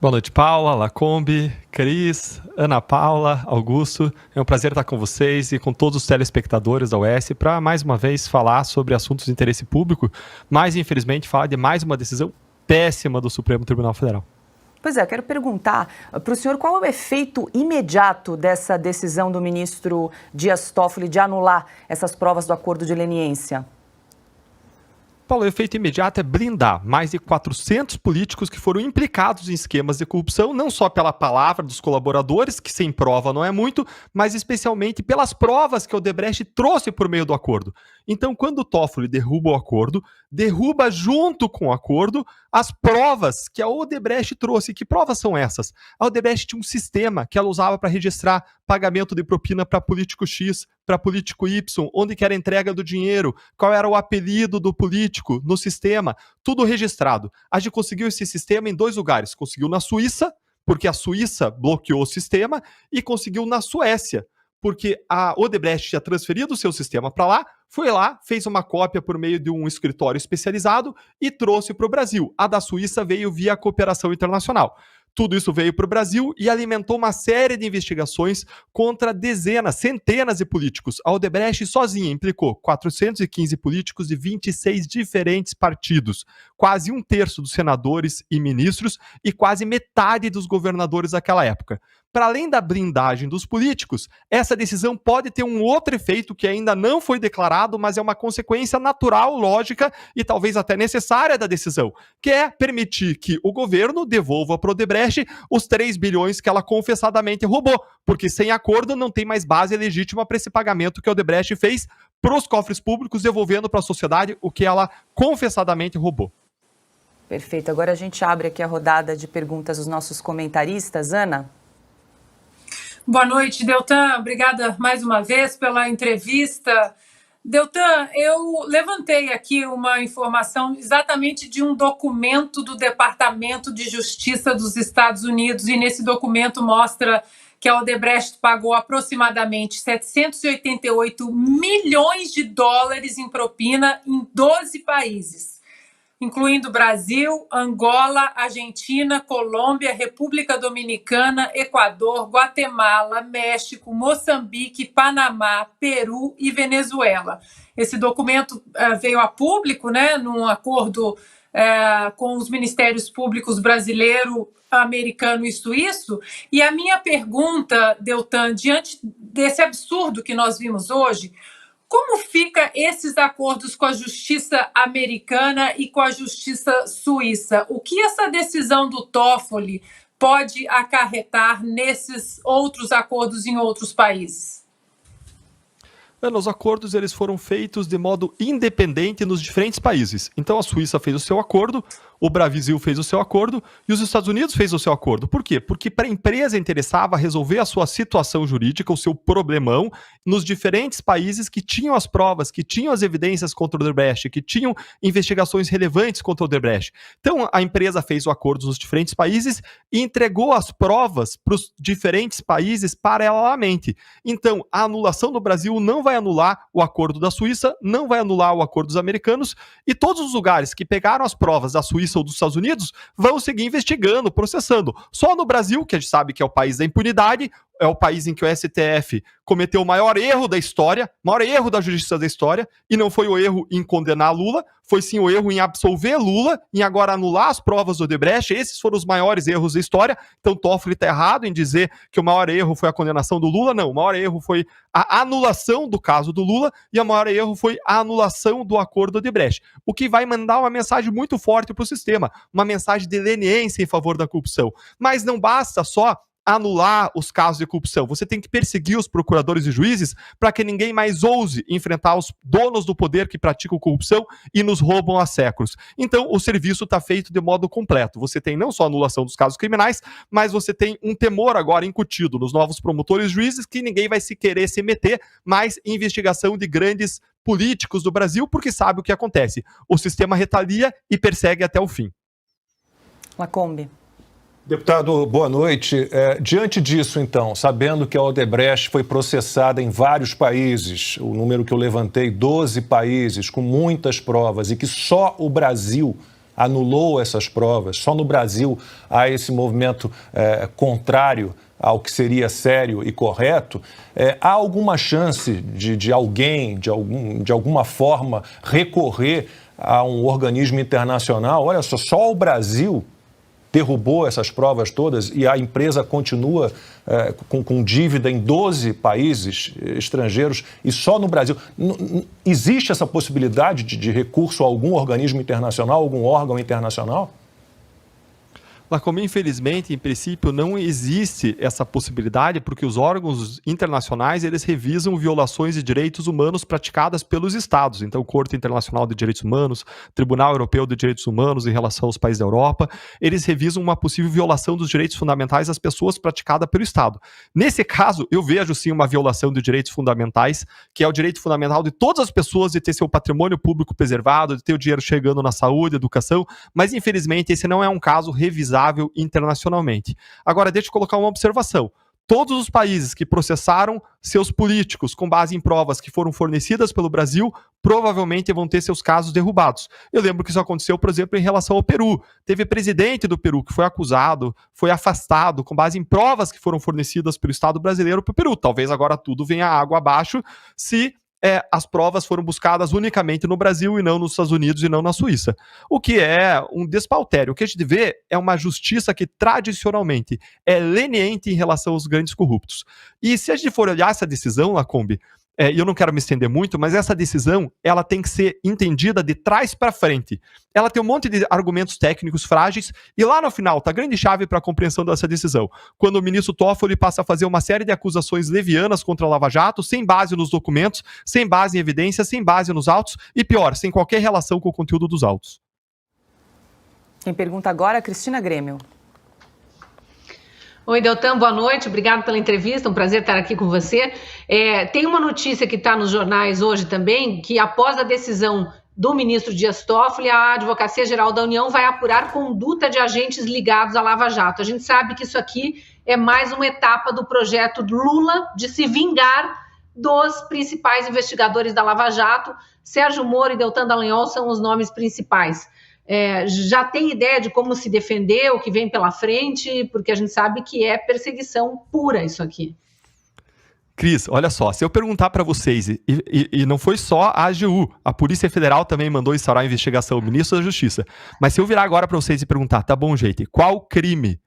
Boa noite, Paula, Lacombe, Cris, Ana Paula, Augusto. É um prazer estar com vocês e com todos os telespectadores da UES para, mais uma vez, falar sobre assuntos de interesse público, mas, infelizmente, falar de mais uma decisão péssima do Supremo Tribunal Federal. Pois é, eu quero perguntar para o senhor qual é o efeito imediato dessa decisão do ministro Dias Toffoli de anular essas provas do acordo de leniência? Paulo, o efeito imediato é blindar mais de 400 políticos que foram implicados em esquemas de corrupção, não só pela palavra dos colaboradores, que sem prova não é muito, mas especialmente pelas provas que o Odebrecht trouxe por meio do acordo. Então, quando o Toffoli derruba o acordo, derruba junto com o acordo as provas que a Odebrecht trouxe. Que provas são essas? A Odebrecht tinha um sistema que ela usava para registrar pagamento de propina para político X, para político Y, onde que era a entrega do dinheiro, qual era o apelido do político no sistema, tudo registrado. A gente conseguiu esse sistema em 2 lugares. Conseguiu na Suíça, porque a Suíça bloqueou o sistema, e conseguiu na Suécia, porque a Odebrecht tinha transferido o seu sistema para lá, foi lá, fez uma cópia por meio de um escritório especializado e trouxe para o Brasil. A da Suíça veio via cooperação internacional. Tudo isso veio para o Brasil e alimentou uma série de investigações contra dezenas, centenas de políticos. A Odebrecht sozinha implicou 415 políticos de 26 diferentes partidos, quase 1/3 dos senadores e ministros e quase metade dos governadores daquela época. Para além da blindagem dos políticos, essa decisão pode ter um outro efeito que ainda não foi declarado, mas é uma consequência natural, lógica e talvez até necessária da decisão, que é permitir que o governo devolva para o Odebrecht os 3 bilhões que ela confessadamente roubou, porque sem acordo não tem mais base legítima para esse pagamento que a Odebrecht fez para os cofres públicos, devolvendo para a sociedade o que ela confessadamente roubou. Perfeito. Agora a gente abre aqui a rodada de perguntas dos nossos comentaristas. Ana? Boa noite, Deltan. Obrigada mais uma vez pela entrevista. Deltan, eu levantei aqui uma informação exatamente de um documento do Departamento de Justiça dos Estados Unidos, e nesse documento mostra que a Odebrecht pagou aproximadamente 788 milhões de dólares em propina em 12 países, incluindo Brasil, Angola, Argentina, Colômbia, República Dominicana, Equador, Guatemala, México, Moçambique, Panamá, Peru e Venezuela. Esse documento veio a público, né, num acordo com os ministérios públicos brasileiro, americano e suíço. E a minha pergunta, Deltan, diante desse absurdo que nós vimos hoje, como ficam esses acordos com a justiça americana e com a justiça suíça? O que essa decisão do Toffoli pode acarretar nesses outros acordos em outros países? Ana, os acordos eles foram feitos de modo independente nos diferentes países. Então a Suíça fez o seu acordo, o Brasil fez o seu acordo e os Estados Unidos fez o seu acordo. Por quê? Porque para a empresa interessava resolver a sua situação jurídica, o seu problemão, nos diferentes países que tinham as provas, que tinham as evidências contra o Odebrecht, que tinham investigações relevantes contra o Odebrecht. Então a empresa fez o acordo nos diferentes países e entregou as provas para os diferentes países paralelamente. Então a anulação do Brasil não vai anular o acordo da Suíça, não vai anular o acordo dos americanos, e todos os lugares que pegaram as provas da Suíça ou dos Estados Unidos vão seguir investigando, processando. Só no Brasil, que a gente sabe que é o país da impunidade, é o país em que o STF cometeu o maior erro da história, o maior erro da justiça da história, e não foi o erro em condenar Lula, foi sim o erro em absolver Lula, em agora anular as provas do Odebrecht. Esses foram os maiores erros da história. Então Toffoli está errado em dizer que o maior erro foi a condenação do Lula. Não, o maior erro foi a anulação do caso do Lula e o maior erro foi a anulação do acordo do Odebrecht. O que vai mandar uma mensagem muito forte para o sistema, uma mensagem de leniência em favor da corrupção. Mas não basta só anular os casos de corrupção. Você tem que perseguir os procuradores e juízes para que ninguém mais ouse enfrentar os donos do poder que praticam corrupção e nos roubam há séculos. Então, o serviço está feito de modo completo. Você tem não só a anulação dos casos criminais, mas você tem um temor agora incutido nos novos promotores e juízes que ninguém vai se querer se meter mais em investigação de grandes políticos do Brasil, porque sabe o que acontece. O sistema retalia e persegue até o fim. Lacombe. Deputado, boa noite. Diante disso, então, sabendo que a Odebrecht foi processada em vários países, o número que eu levantei, 12 países, com muitas provas, e que só o Brasil anulou essas provas. Só no Brasil há esse movimento contrário ao que seria sério e correto. Há alguma chance de alguém, de alguma forma, recorrer a um organismo internacional? Olha só o Brasil derrubou essas provas todas e a empresa continua com dívida em 12 países estrangeiros e só no Brasil. Existe essa possibilidade de recurso a algum organismo internacional, algum órgão internacional? Lacombe, infelizmente, em princípio, não existe essa possibilidade porque os órgãos internacionais eles revisam violações de direitos humanos praticadas pelos Estados. Então, Corte Internacional de Direitos Humanos, Tribunal Europeu de Direitos Humanos em relação aos países da Europa, eles revisam uma possível violação dos direitos fundamentais das pessoas praticada pelo Estado. Nesse caso, eu vejo sim uma violação de direitos fundamentais, que é o direito fundamental de todas as pessoas de ter seu patrimônio público preservado, de ter o dinheiro chegando na saúde, educação, mas infelizmente esse não é um caso revisável internacionalmente. Agora, deixa eu colocar uma observação. Todos os países que processaram seus políticos com base em provas que foram fornecidas pelo Brasil, provavelmente vão ter seus casos derrubados. Eu lembro que isso aconteceu, por exemplo, em relação ao Peru. Teve presidente do Peru que foi acusado, foi afastado com base em provas que foram fornecidas pelo Estado brasileiro para o Peru. Talvez agora tudo venha água abaixo se as provas foram buscadas unicamente no Brasil e não nos Estados Unidos e não na Suíça. O que é um despautério. O que a gente vê é uma justiça que tradicionalmente é leniente em relação aos grandes corruptos. E se a gente for olhar essa decisão, Lacombe, e eu não quero me estender muito, mas essa decisão ela tem que ser entendida de trás para frente. Ela tem um monte de argumentos técnicos frágeis e lá no final está a grande chave para a compreensão dessa decisão. Quando o ministro Toffoli passa a fazer uma série de acusações levianas contra a Lava Jato, sem base nos documentos, sem base em evidências, sem base nos autos e pior, sem qualquer relação com o conteúdo dos autos. Quem pergunta agora é Cristina Grêmio. Oi, Deltan, boa noite, obrigado pela entrevista, um prazer estar aqui com você. Tem uma notícia que está nos jornais hoje também, que após a decisão do ministro Dias Toffoli, a Advocacia Geral da União vai apurar conduta de agentes ligados à Lava Jato. A gente sabe que isso aqui é mais uma etapa do projeto Lula de se vingar dos principais investigadores da Lava Jato. Sérgio Moro e Deltan Dallagnol são os nomes principais. Já tem ideia de como se defender, o que vem pela frente, porque a gente sabe que é perseguição pura isso aqui. Cris, olha só, se eu perguntar para vocês, e não foi só a AGU, a Polícia Federal também mandou instaurar a investigação, o ministro da Justiça, mas se eu virar agora para vocês e perguntar, tá bom, gente, qual crime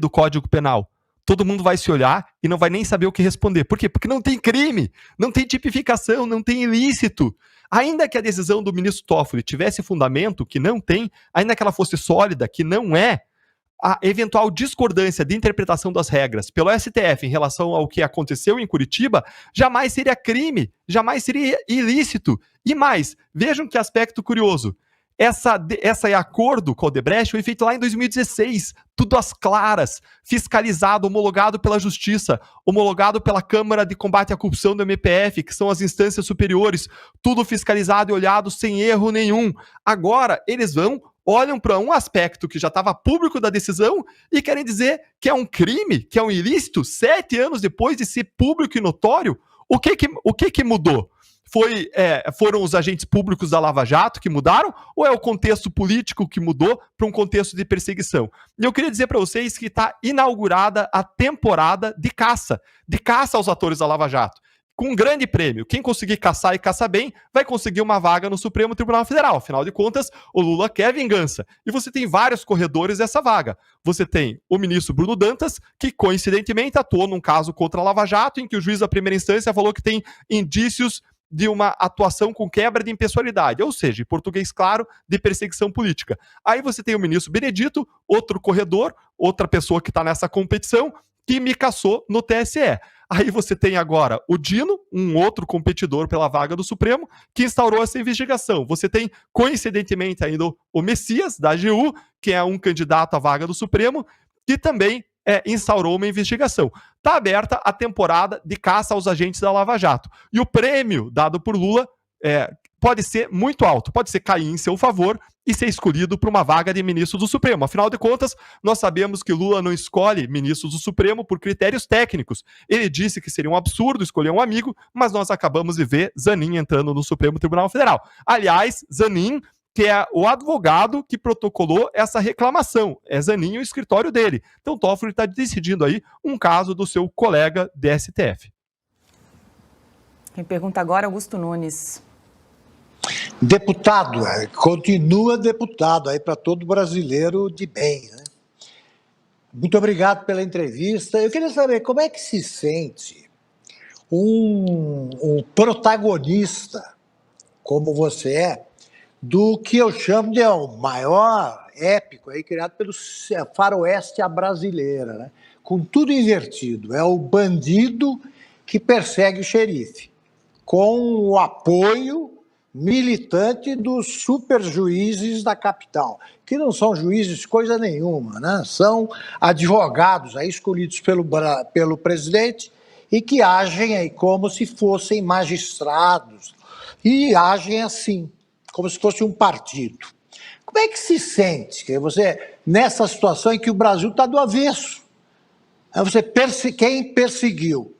do Código Penal? Todo mundo vai se olhar e não vai nem saber o que responder. Por quê? Porque não tem crime, não tem tipificação, não tem ilícito. Ainda que a decisão do ministro Toffoli tivesse fundamento, que não tem, ainda que ela fosse sólida, que não é, a eventual discordância de interpretação das regras pelo STF em relação ao que aconteceu em Curitiba, jamais seria crime, jamais seria ilícito. E mais, vejam que aspecto curioso. Esse acordo com o Odebrecht foi feito lá em 2016, tudo às claras, fiscalizado, homologado pela Justiça, homologado pela Câmara de Combate à Corrupção do MPF, que são as instâncias superiores, tudo fiscalizado e olhado sem erro nenhum. Agora, eles olham para um aspecto que já estava público da decisão e querem dizer que é um crime, que é um ilícito, 7 anos depois de ser público e notório. O que mudou? Foram os agentes públicos da Lava Jato que mudaram ou é o contexto político que mudou para um contexto de perseguição? E eu queria dizer para vocês que está inaugurada a temporada de caça aos atores da Lava Jato. Com um grande prêmio. Quem conseguir caçar e caçar bem vai conseguir uma vaga no Supremo Tribunal Federal. Afinal de contas, o Lula quer vingança. E você tem vários corredores dessa vaga. Você tem o ministro Bruno Dantas, que coincidentemente atuou num caso contra a Lava Jato, em que o juiz da primeira instância falou que tem indícios de uma atuação com quebra de impessoalidade, ou seja, em português claro, de perseguição política. Aí você tem o ministro Benedito, outro corredor, outra pessoa que está nessa competição, que me caçou no TSE. Aí você tem agora o Dino, um outro competidor pela vaga do Supremo, que instaurou essa investigação. Você tem, coincidentemente, ainda o Messias, da AGU, que é um candidato à vaga do Supremo, que também instaurou uma investigação. Está aberta a temporada de caça aos agentes da Lava Jato. E o prêmio dado por Lula pode ser muito alto, pode ser cair em seu favor e ser escolhido para uma vaga de ministro do Supremo. Afinal de contas, nós sabemos que Lula não escolhe ministros do Supremo por critérios técnicos. Ele disse que seria um absurdo escolher um amigo, mas nós acabamos de ver Zanin entrando no Supremo Tribunal Federal. Aliás, Zanin que é o advogado que protocolou essa reclamação. É Zanin o escritório dele. Então, Toffoli está decidindo aí um caso do seu colega do STF. Quem pergunta agora é Augusto Nunes. Deputado, continua deputado aí para todo brasileiro de bem, né? Muito obrigado pela entrevista. Eu queria saber como é que se sente um protagonista, como você é, do que eu chamo de o maior épico aí criado pelo faroeste à brasileira, né? Com tudo invertido. É o bandido que persegue o xerife, com o apoio militante dos superjuízes da capital, que não são juízes coisa nenhuma, né? São advogados aí escolhidos pelo presidente e que agem aí como se fossem magistrados e agem assim, como se fosse um partido. Como é que se sente você nessa situação em que o Brasil está do avesso? Quem perseguiu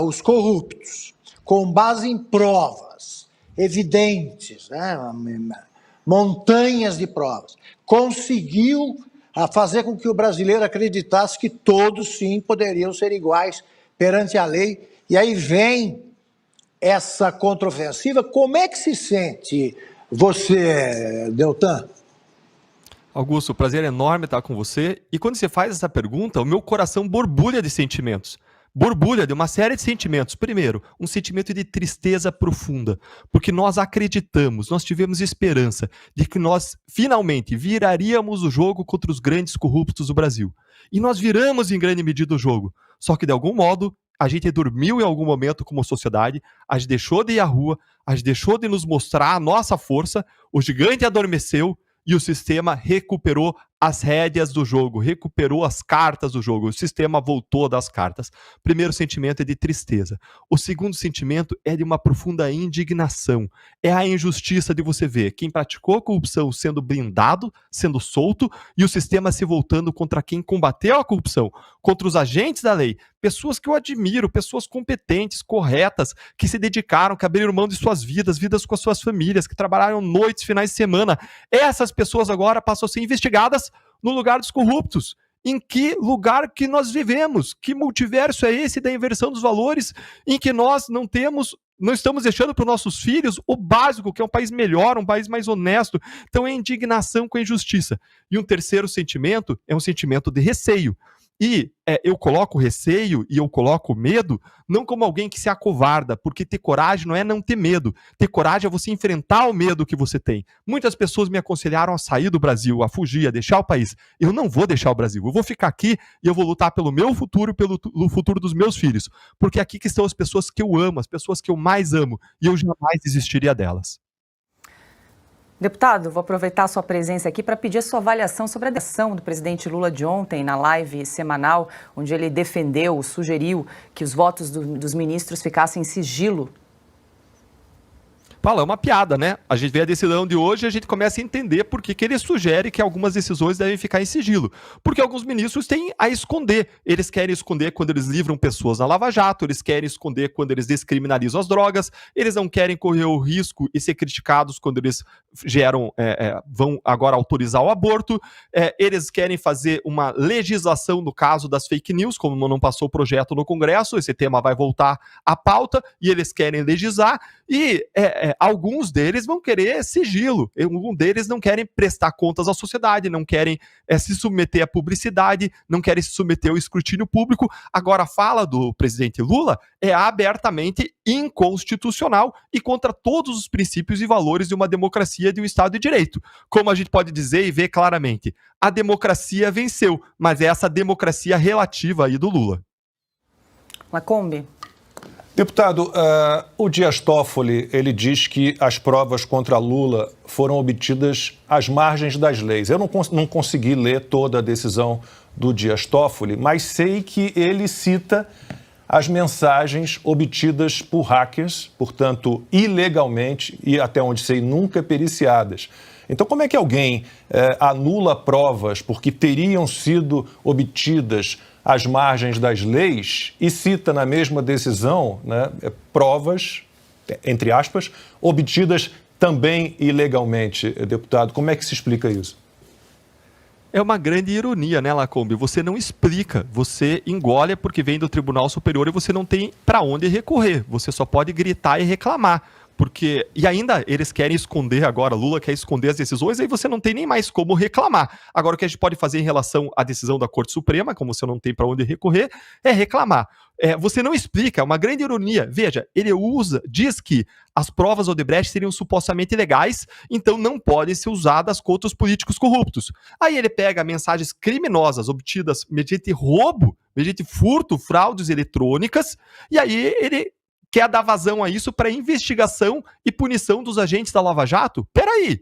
os corruptos com base em provas evidentes, né? Montanhas de provas, conseguiu fazer com que o brasileiro acreditasse que todos sim poderiam ser iguais perante a lei, e aí vem essa contraofensiva. Como é que se sente você, Deltan? Augusto, o prazer é enorme estar com você. E quando você faz essa pergunta, o meu coração borbulha de sentimentos. Borbulha de uma série de sentimentos. Primeiro, um sentimento de tristeza profunda, porque nós acreditamos, nós tivemos esperança de que nós finalmente viraríamos o jogo contra os grandes corruptos do Brasil. E nós viramos em grande medida o jogo. Só que, de algum modo, a gente dormiu em algum momento como sociedade, a gente deixou de ir à rua, a gente deixou de nos mostrar a nossa força, o gigante adormeceu e o sistema recuperou as rédeas do jogo, recuperou as cartas do jogo, o sistema voltou das cartas. Primeiro sentimento é de tristeza. O segundo sentimento é de uma profunda indignação. É a injustiça de você ver quem praticou corrupção sendo blindado, sendo solto, e o sistema se voltando contra quem combateu a corrupção, contra os agentes da lei, pessoas que eu admiro, pessoas competentes, corretas, que se dedicaram, que abriram mão de suas vidas com as suas famílias, que trabalharam noites, finais de semana. Essas pessoas agora passam a ser investigadas no lugar dos corruptos. Em que lugar que nós vivemos? Que multiverso é esse da inversão dos valores em que nós não estamos deixando para os nossos filhos o básico, que é um país melhor, um país mais honesto? Então é indignação com a injustiça. E um terceiro sentimento é um sentimento de receio. E eu coloco receio e eu coloco medo não como alguém que se acovarda, porque ter coragem não é não ter medo. Ter coragem é você enfrentar o medo que você tem. Muitas pessoas me aconselharam a sair do Brasil, a fugir, a deixar o país. Eu não vou deixar o Brasil. Eu vou ficar aqui e eu vou lutar pelo meu futuro e pelo futuro dos meus filhos. Porque aqui que estão as pessoas que eu amo, as pessoas que eu mais amo. E eu jamais desistiria delas. Deputado, vou aproveitar a sua presença aqui para pedir a sua avaliação sobre a decisão do presidente Lula de ontem na live semanal, onde ele defendeu, sugeriu que os votos dos ministros ficassem em sigilo. Paulo, é uma piada, né? A gente vê a decisão de hoje e a gente começa a entender por que ele sugere que algumas decisões devem ficar em sigilo. Porque alguns ministros têm a esconder. Eles querem esconder quando eles livram pessoas na Lava Jato, eles querem esconder quando eles descriminalizam as drogas, eles não querem correr o risco e ser criticados quando eles vão agora autorizar o aborto, eles querem fazer uma legislação no caso das fake news, como não passou o projeto no Congresso, esse tema vai voltar à pauta, e eles querem legislar, e alguns deles vão querer sigilo, alguns deles não querem prestar contas à sociedade, não querem se submeter à publicidade, não querem se submeter ao escrutínio público. Agora, a fala do presidente Lula é abertamente inconstitucional e contra todos os princípios e valores de uma democracia, de um Estado de Direito. Como a gente pode dizer e ver claramente, a democracia venceu, mas é essa democracia relativa aí do Lula. Lacombe. Deputado, o Dias Toffoli, ele diz que as provas contra Lula foram obtidas às margens das leis. Eu não consegui ler toda a decisão do Dias Toffoli, mas sei que ele cita as mensagens obtidas por hackers, portanto, ilegalmente e, até onde sei, nunca periciadas. Então, como é que alguém anula provas porque teriam sido obtidas às margens das leis e cita na mesma decisão, né, provas, entre aspas, obtidas também ilegalmente, deputado. Como é que se explica isso? É uma grande ironia, né, Lacombe? Você não explica, você engole porque vem do Tribunal Superior e você não tem para onde recorrer. Você só pode gritar e reclamar. E ainda eles querem esconder agora, Lula quer esconder as decisões, aí você não tem nem mais como reclamar. Agora, o que a gente pode fazer em relação à decisão da Corte Suprema, como você não tem para onde recorrer, é reclamar. Você não explica, é uma grande ironia. Veja, ele diz que as provas Odebrecht seriam supostamente legais, então não podem ser usadas contra os políticos corruptos. Aí ele pega mensagens criminosas obtidas mediante roubo, mediante furto, fraudes eletrônicas, e aí ele quer dar vazão a isso para investigação e punição dos agentes da Lava Jato? Peraí,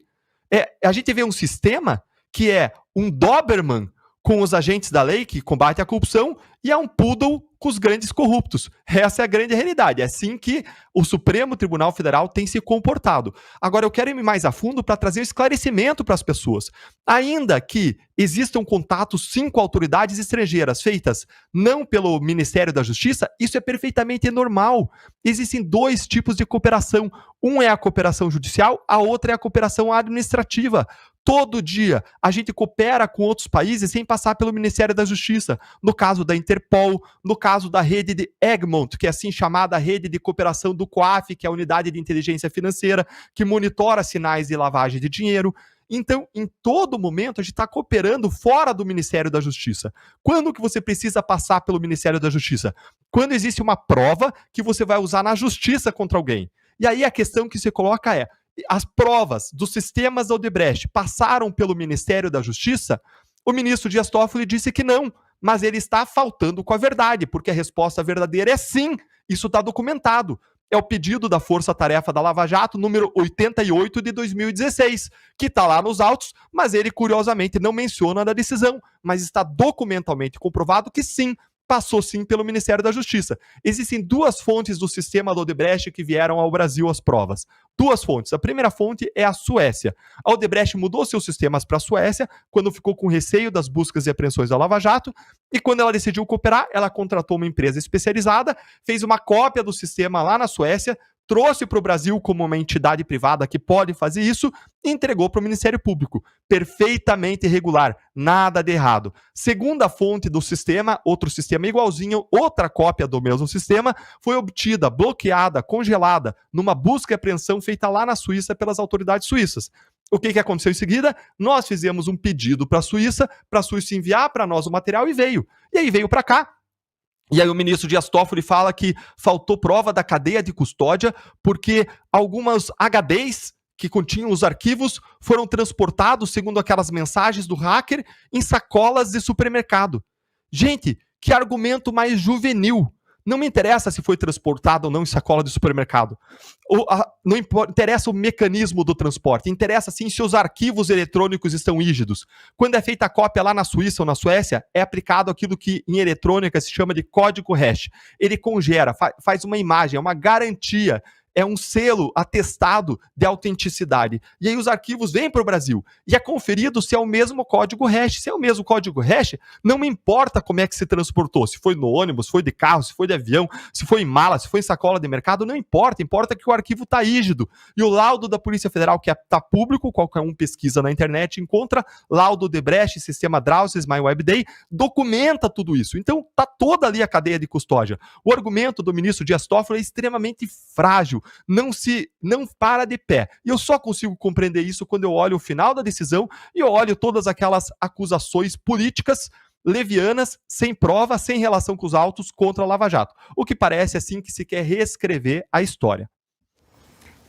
a gente vê um sistema que é um Doberman com os agentes da lei que combate a corrupção e é um poodle com os grandes corruptos. Essa é a grande realidade. É assim que o Supremo Tribunal Federal tem se comportado. Agora, eu quero ir mais a fundo para trazer um esclarecimento para as pessoas. Ainda que existam contatos, sim, com autoridades estrangeiras feitas não pelo Ministério da Justiça, isso é perfeitamente normal. Existem dois tipos de cooperação. Um é a cooperação judicial, a outra é a cooperação administrativa. Todo dia a gente coopera com outros países sem passar pelo Ministério da Justiça. No caso da Interpol, no caso da rede de Egmont, que é assim chamada rede de cooperação do COAF, que é a unidade de inteligência financeira, que monitora sinais de lavagem de dinheiro. Então, em todo momento, a gente está cooperando fora do Ministério da Justiça. Quando que você precisa passar pelo Ministério da Justiça? Quando existe uma prova que você vai usar na justiça contra alguém. E aí a questão que se coloca é: as provas dos sistemas da Odebrecht passaram pelo Ministério da Justiça? O ministro Dias Toffoli disse que não, mas ele está faltando com a verdade, porque a resposta verdadeira é sim, isso está documentado. É o pedido da Força Tarefa da Lava Jato, número 88 de 2016, que está lá nos autos, mas ele, curiosamente, não menciona na decisão, mas está documentalmente comprovado que sim, passou sim pelo Ministério da Justiça. Existem duas fontes do sistema do Odebrecht que vieram ao Brasil as provas. Duas fontes. A primeira fonte é a Suécia. A Odebrecht mudou seus sistemas para a Suécia quando ficou com receio das buscas e apreensões da Lava Jato, e quando ela decidiu cooperar, ela contratou uma empresa especializada, fez uma cópia do sistema lá na Suécia, trouxe para o Brasil como uma entidade privada que pode fazer isso e entregou para o Ministério Público. Perfeitamente regular, nada de errado. Segunda fonte do sistema, outro sistema igualzinho, outra cópia do mesmo sistema, foi obtida, bloqueada, congelada, numa busca e apreensão feita lá na Suíça pelas autoridades suíças. O que aconteceu em seguida? Nós fizemos um pedido para a Suíça enviar para nós o material e veio. E aí veio para cá. E aí o ministro Dias Toffoli fala que faltou prova da cadeia de custódia porque algumas HDs que continham os arquivos foram transportados, segundo aquelas mensagens do hacker, em sacolas de supermercado. Gente, que argumento mais juvenil. Não me interessa se foi transportado ou não em sacola de supermercado. Não interessa o mecanismo do transporte. Interessa sim se os arquivos eletrônicos estão rígidos. Quando é feita a cópia lá na Suíça ou na Suécia, é aplicado aquilo que em eletrônica se chama de código hash. Ele congela, faz uma imagem, é uma garantia. É um selo atestado de autenticidade. E aí os arquivos vêm para o Brasil. E é conferido se é o mesmo código hash. Se é o mesmo código hash, não me importa como é que se transportou. Se foi no ônibus, se foi de carro, se foi de avião, se foi em mala, se foi em sacola de mercado, não importa. Importa que o arquivo está rígido. E o laudo da Polícia Federal, que está público, qualquer um pesquisa na internet, encontra laudo Odebrecht, sistema Drowsy, MyWebDay, documenta tudo isso. Então está toda ali a cadeia de custódia. O argumento do ministro Dias Toffoli é extremamente frágil. Não para de pé. E eu só consigo compreender isso quando eu olho o final da decisão e eu olho todas aquelas acusações políticas levianas, sem prova, sem relação com os autos contra a Lava Jato. O que parece, assim, que se quer reescrever a história.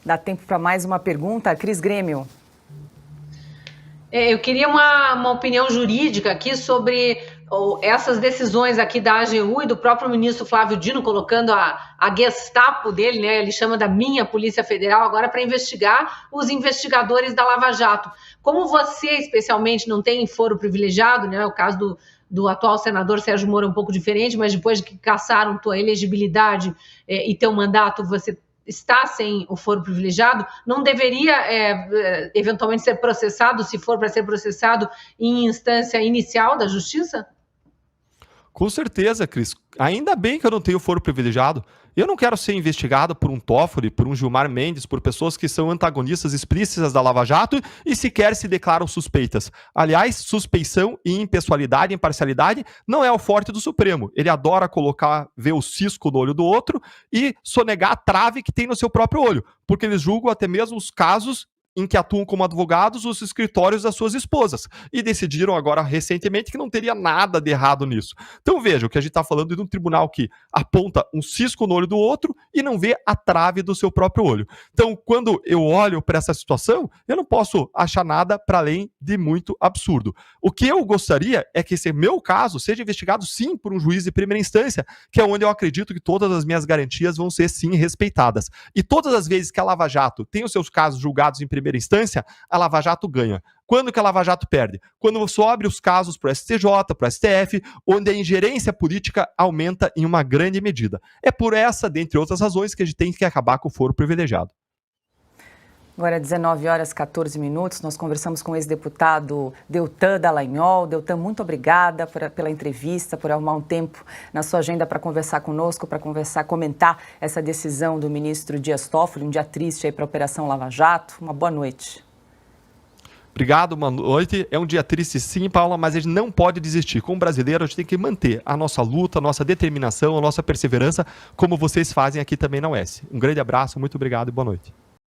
Dá tempo para mais uma pergunta. Cris Grêmio. Eu queria uma opinião jurídica aqui sobre essas decisões aqui da AGU e do próprio ministro Flávio Dino, colocando a Gestapo dele, né? Ele chama da minha Polícia Federal agora para investigar os investigadores da Lava Jato. Como você, especialmente, não tem foro privilegiado, né? O caso do atual senador Sérgio Moro é um pouco diferente, mas depois de que cassaram tua elegibilidade e teu mandato, você está sem o foro privilegiado, não deveria eventualmente ser processado, se for para ser processado, em instância inicial da Justiça? Com certeza, Cris. Ainda bem que eu não tenho foro privilegiado. Eu não quero ser investigado por um Toffoli, por um Gilmar Mendes, por pessoas que são antagonistas explícitas da Lava Jato e sequer se declaram suspeitas. Aliás, suspeição e impessoalidade, imparcialidade não é o forte do Supremo. Ele adora ver o cisco no olho do outro e sonegar a trave que tem no seu próprio olho, porque eles julgam até mesmo os casos em que atuam como advogados os escritórios das suas esposas. E decidiram agora, recentemente, que não teria nada de errado nisso. Então veja, o que a gente está falando de um tribunal que aponta um cisco no olho do outro e não vê a trave do seu próprio olho. Então, quando eu olho para essa situação, eu não posso achar nada para além de muito absurdo. O que eu gostaria é que esse meu caso seja investigado, sim, por um juiz de primeira instância, que é onde eu acredito que todas as minhas garantias vão ser, sim, respeitadas. E todas as vezes que a Lava Jato tem os seus casos julgados em primeira instância, a Lava Jato ganha. Quando que a Lava Jato perde? Quando sobe os casos para o STJ, para o STF, onde a ingerência política aumenta em uma grande medida. É por essa, dentre outras razões, que a gente tem que acabar com o foro privilegiado. Agora, 19h14, nós conversamos com o ex-deputado Deltan Dallagnol. Deltan, muito obrigada pela entrevista, por arrumar um tempo na sua agenda para conversar conosco, para comentar essa decisão do ministro Dias Toffoli, um dia triste aí para a Operação Lava Jato. Uma boa noite. Obrigado, boa noite. É um dia triste sim, Paula, mas a gente não pode desistir. Como brasileiro, a gente tem que manter a nossa luta, a nossa determinação, a nossa perseverança, como vocês fazem aqui também na UES. Um grande abraço, muito obrigado e boa noite.